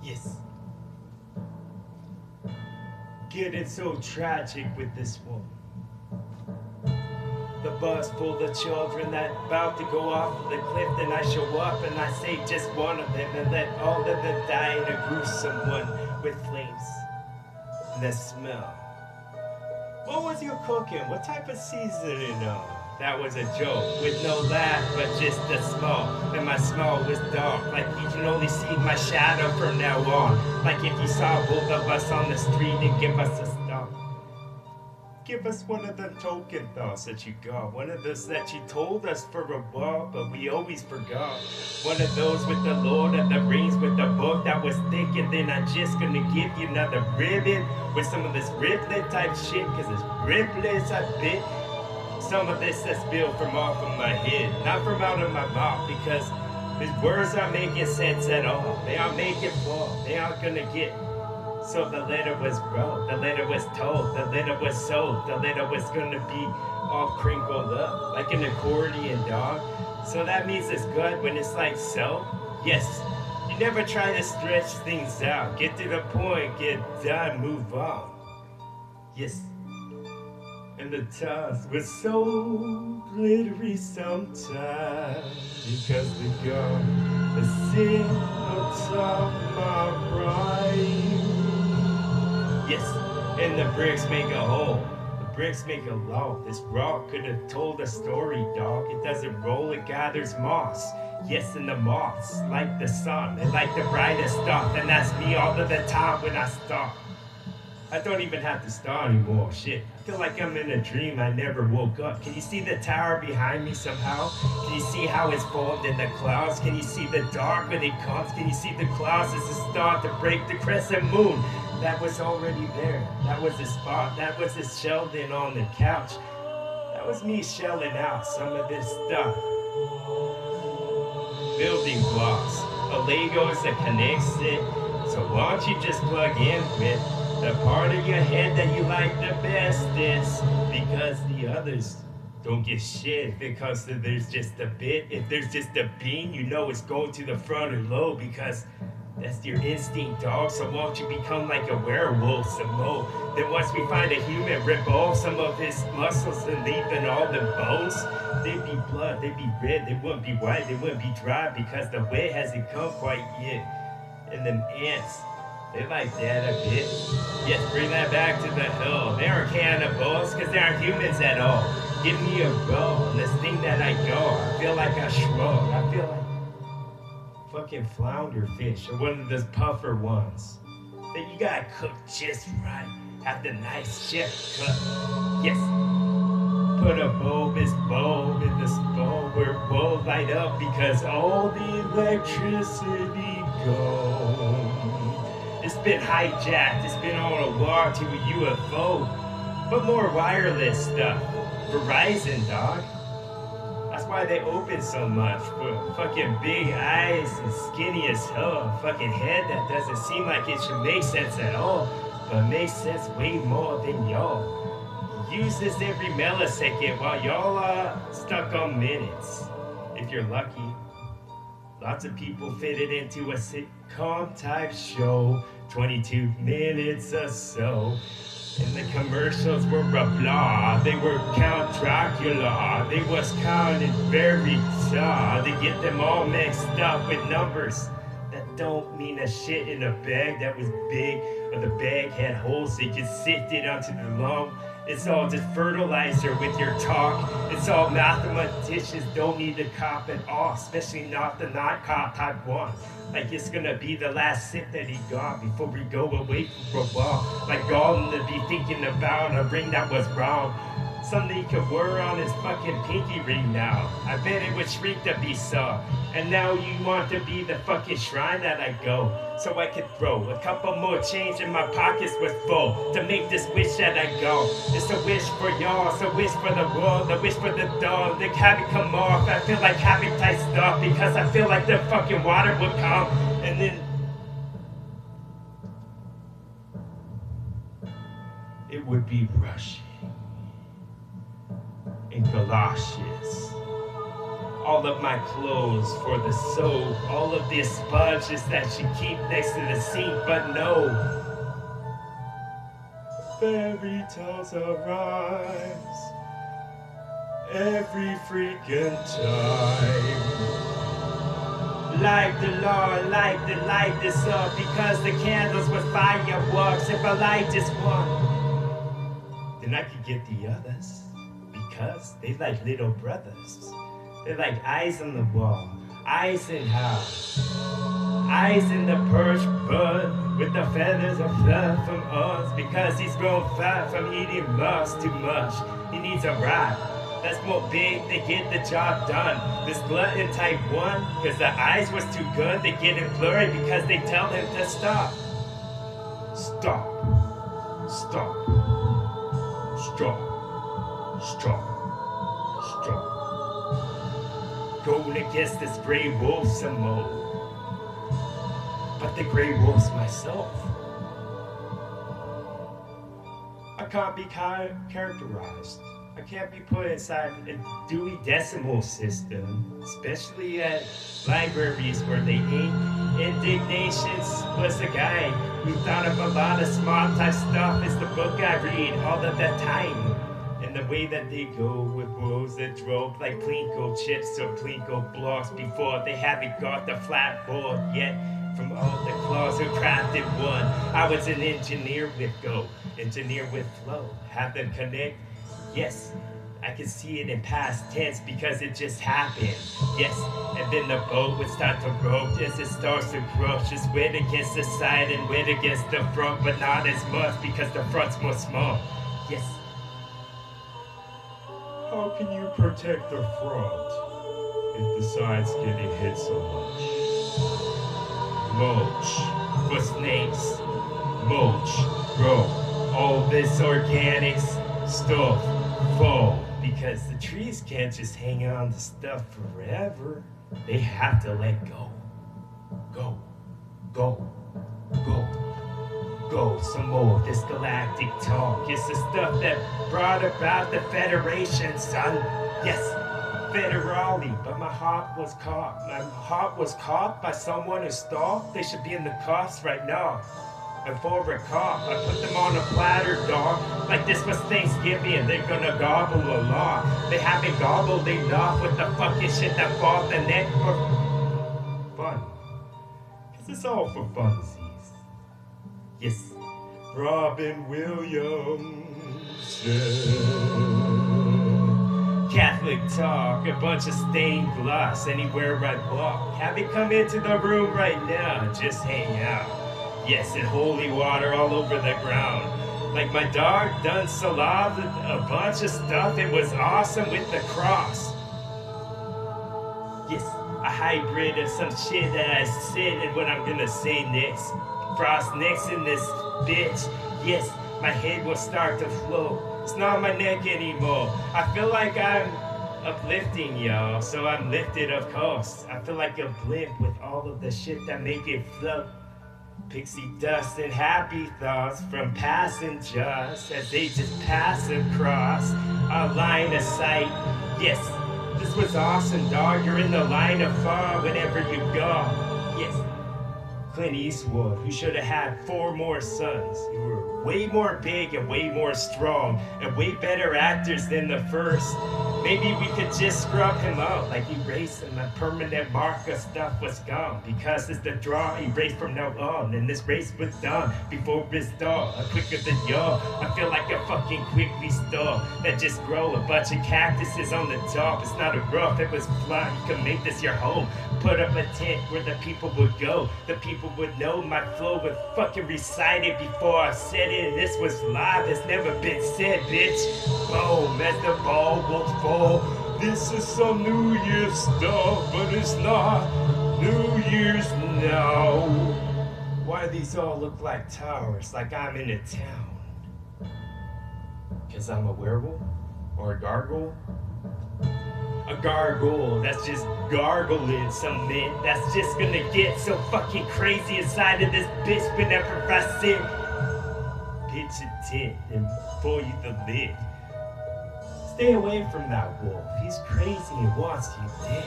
Yes. Getting so tragic with this one. The bus full of children that about to go off the cliff, then I show up and I say just one of them and let all of them die in a gruesome one with flames and the smell. What was you cooking? What type of seasoning? That was a joke with no laugh, but just a small. And my small was dark, like you can only see my shadow from now on. Like if you saw both of us on the street and give us a stop. Give us one of the token thoughts that you got. One of those that you told us for a while, but we always forgot. One of those with the Lord of the Rings with the book that was thick, and then I'm just gonna give you another ribbon with some of this riblet type shit, cause it's riblets I bit. Some of this that's spilled from off of my head, not from out of my mouth, because these words aren't making sense at all. They aren't making fall. They aren't gonna get. So the letter was wrote, the letter was told, the letter was sold, the letter was gonna be all crinkled up like an accordion, dog. So that means it's good when it's like so. Yes, you never try to stretch things out. Get to the point, get done, move on. Yes. And the task was so glittery sometimes because the gun is sitting on top of my brain. Yes, and the bricks make a hole. The bricks make a loaf. This rock could have told a story, dog. It doesn't roll, it gathers moss. Yes, and the moths like the sun and like the brightest stuff. And that's me all of the time when I stop. I don't even have to start anymore. Shit, I feel like I'm in a dream. I never woke up. Can you see the tower behind me somehow? Can you see how it's formed in the clouds? Can you see the dark when it comes? Can you see the clouds as it start to break the crescent moon? That was already there. That was the spot. That was the Sheldon on the couch. That was me shelling out some of this stuff. Building blocks. A Legos that connects it. So why don't you just plug in with the part of your head that you like the bestest, because the others don't get shit, because there's just a bit. If there's just a bean, you know it's going to the frontal lobe, because that's your instinct, dog. So won't you become like a werewolf some more? Then once we find a human, rip off some of his muscles and leaving all the bones. They'd be blood, they'd be red, they wouldn't be white, they wouldn't be dry, because the wet hasn't come quite yet. And them ants, they like that a bit. Yes, bring that back to the hill. They aren't cannibals, because they aren't humans at all. Give me a roll, and this thing that I go, I feel like I shrug. I feel like fucking flounder fish, or one of those puffer ones that you gotta cook just right. Have the nice chef cut. Yes. Put a bulbous bulb in the skull where it will light up, because all the electricity gone. It's been hijacked, it's been on a walk to a UFO, but more wireless stuff. Verizon, dog. That's why they open so much, for fucking big eyes and skinny as hell. Fucking head that doesn't seem like it should make sense at all, but makes sense way more than y'all. Use this every millisecond while y'all are stuck on minutes. If you're lucky. Lots of people fit it into a sitcom type show, 22 minutes or so. And the commercials were blah blah. They were Count Dracula. They was counting very tall. They get them all mixed up with numbers that don't mean a shit in a bag that was big, or the bag had holes so you could sift it onto the lung. It's all just fertilizer with your talk. It's all mathematicians don't need to cop it off, especially not the not-cop type one. Like it's gonna be the last sip that he got before we go away for a while. Like Golden to be thinking about a ring that was wrong. Something he could wear on his fucking pinky ring now. I bet it would shrink to be saw. And now you want to be the fucking shrine that I go. So I could throw a couple more change in my pockets was full. To make this wish that I go. It's a wish for y'all, it's a wish for the world, a wish for the dog. The habit come off, I feel like habit type stuff. Because I feel like the fucking water would come. And then it would be rushing. In galoshes, all of my clothes for the soap, all of the sponges that she keep next to the sink, but no. Fairy tales arise every freaking time. Like the Lord, like the light this up, because the candles with fireworks. If I light this one, then I could get the others, because they like little brothers. They're like eyes on the wall, Eisenhower, eyes in the perch bud, with the feathers of fluff from us, because he's grown fat from eating muffs too much. He needs a ride that's more big to get the job done. This glutton type 1, cause the eyes was too good, they get it blurry because they tell him to stop. Stop. Stop. Stop. Stop. Stop. Going against this gray wolf some more. But the gray wolf's myself. I can't be characterized. I can't be put inside a Dewey Decimal System, especially at libraries where they ain't. Indignations was the guy who thought of a lot of smart type stuff. It's the book I read all of the time. And the way that they go with woes that drove like Plinko chips or Plinko blocks before they haven't got the flat board yet. From all the claws who crafted one, I was an engineer with go, engineer with flow, have them connect. Yes, I can see it in past tense because it just happened. Yes, and then the boat would start to rope as it starts to crush. Just wet against the side and wet against the front, but not as much because the front's more small. Yes. How can you protect the front if the side's getting hit so much? Mulch for snakes. Mulch, bro. All this organics stuff. Fall, because the trees can't just hang on to stuff forever. They have to let go. Go, go, go, go. Some more of this galactic talk. It's the stuff that brought about the Federation, son. Yes, federally, but my heart was caught. My heart was caught by someone who stalked. They should be in the cuffs right now. And for a cop, I put them on a platter, dog. Like this was Thanksgiving and they're gonna gobble a lot. They haven't gobbled enough with the fucking shit that fought the neck for fun. Cause it's all for funsies. Yes, Robin Williams. Catholic talk, a bunch of stained glass anywhere I walk. Have you come into the room right now? Just hang out. Yes, and holy water all over the ground. Like my dog done salad, a bunch of stuff. It was awesome with the cross. Yes, a hybrid of some shit that I said and what I'm gonna say next. Frost next in this bitch. Yes, my head will start to flow. It's not my neck anymore. I feel like I'm uplifting y'all, so I'm lifted of course. I feel like a blimp with all of the shit that make it float. Pixie dust and happy thoughts from passengers as they just pass across our line of sight. Yes, this was awesome, dog. You're in the line of fire whenever you go. Yes, Clint Eastwood, who should have had 4 more sons who were way more big and way more strong and way better actors than the first. Maybe we could just scrub him out, like erase him. A permanent mark of stuff was gone because it's the draw erased from now on. And this race was done before it's done. Quicker than y'all. I feel like a fucking quickly stall that just grow a bunch of cactuses on the top. It's not a rough, it was flat. You can make this your home. Put up a tent where the people would go. The people would know my flow was fucking recited before I said it. And this was live, it's never been said, bitch. Boom, as the ball will fall. This is some New Year's stuff, but it's not New Year's now. Why do these all look like towers, like I'm in a town? Cause I'm a werewolf? Or a gargoyle? A gargoyle that's just gargling some mint that's just gonna get so fucking crazy inside of this bitch whenever I sit. Pitch a tent and pour you the lid. Stay away from that wolf. He's crazy and wants you dead.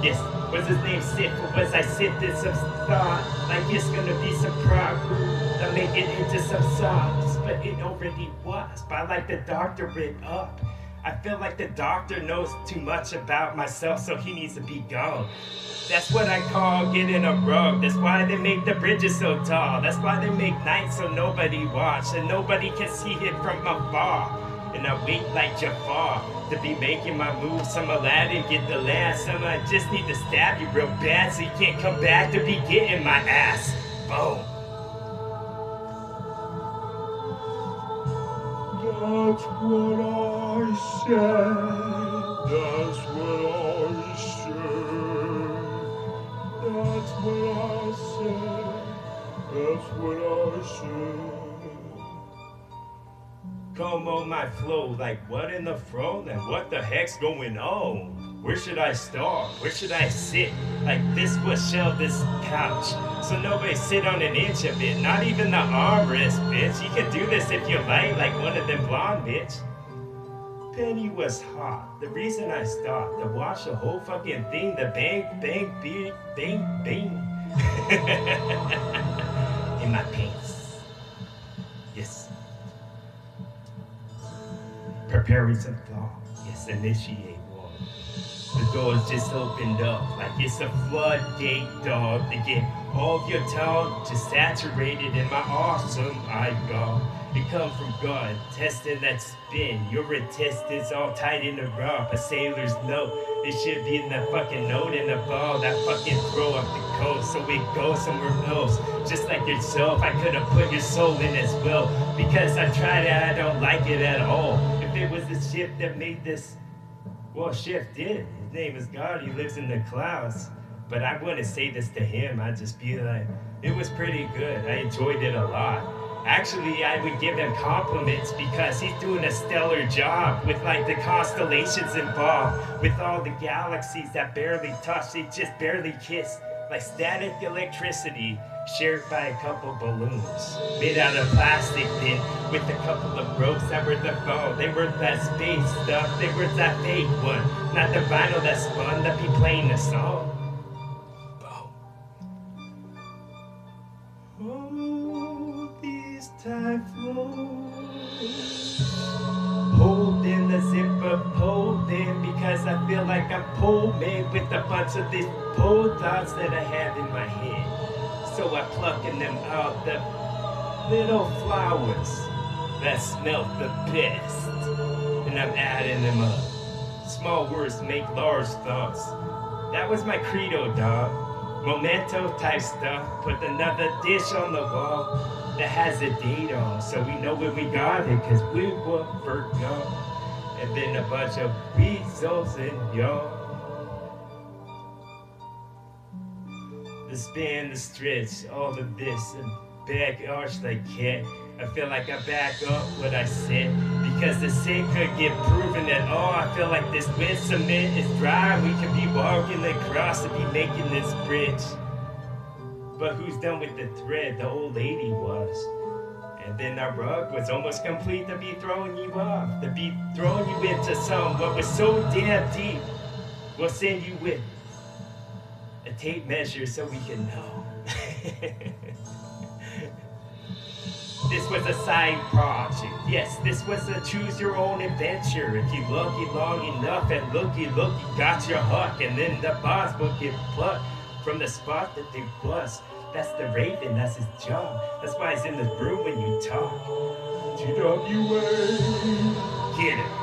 Yes, was his name Sith, or was I sifting some thought? Like it's gonna be some progress, that make it into some songs, but it already was, by like the doctor writ up. I feel like the doctor knows too much about myself, so he needs to be gone. That's what I call getting a rug. That's why they make the bridges so tall. That's why they make nights so nobody watch, and nobody can see it from afar. And I wait like Jafar to be making my moves. Some Aladdin get the last. Some I just need to stab you real bad so you can't come back to be getting my ass. Boom. That's what I said. That's what I said. That's what I said. That's what I said. Come on my flow, like what in the throne and what the heck's going on? Where should I start? Where should I sit? Like this was shelved this couch, so nobody sit on an inch of it, not even the armrest, bitch. You can do this if you like one of them blonde bitch. Penny was hot. The reason I stopped to watch the whole fucking thing, the bang, bang, bang, bang, bang. In my pants. Yes. Preparing some thought. Yes, initiate one. The doors just opened up like it's a floodgate, dog, to get all of your tongue just saturated in my awesome eyeball. It come from God, testing that spin. Your intestines all tight in a rope. A sailor's note. It should be in that fucking note in the ball. That fucking throw up the coast, so it goes somewhere else. Just like yourself, I could have put your soul in as well. Because I tried it, I don't like it at all. If it was the ship that made this, well, Chef did. His name is God. He lives in the clouds. But I wouldn't say this to him. I'd just be like, it was pretty good. I enjoyed it a lot. Actually, I would give him compliments because he's doing a stellar job with like the constellations involved, with all the galaxies that barely touch, they just barely kiss, like static electricity shared by a couple balloons made out of plastic then, with a couple of ropes that were the phone. They were that space stuff, they were that fake one, not the vinyl that spun to be playing the song. Time flows, holding the zipper, holding, because I feel like I'm pole made with a bunch of these pole dots that I have in my head. So I'm plucking them out, the little flowers that smell the best, and I'm adding them up. Small words make large thoughts. That was my credo, dog. Memento type stuff. Put another dish on the wall that has a date on, so we know when we got it, cause we were forgot. And then a bunch of weasels in y'all. The span, the stretch, all of this, and back arch like cat. I feel like I back up what I said, because the sick could get proven at all. I feel like this wet cement is dry, we could be walking across to be making this bridge. But who's done with the thread? The old lady was. And then our rug was almost complete to be throwing you off, to be throwing you into some what was so damn deep. We'll send you with a tape measure so we can know. This was a side project. Yes, this was a choose your own adventure. If you look it long enough and look, you got your hook, and then the boss will get plucked from the spot that they bust. That's the Raven, that's his job. That's why he's in the room when you talk. GWA. Get it.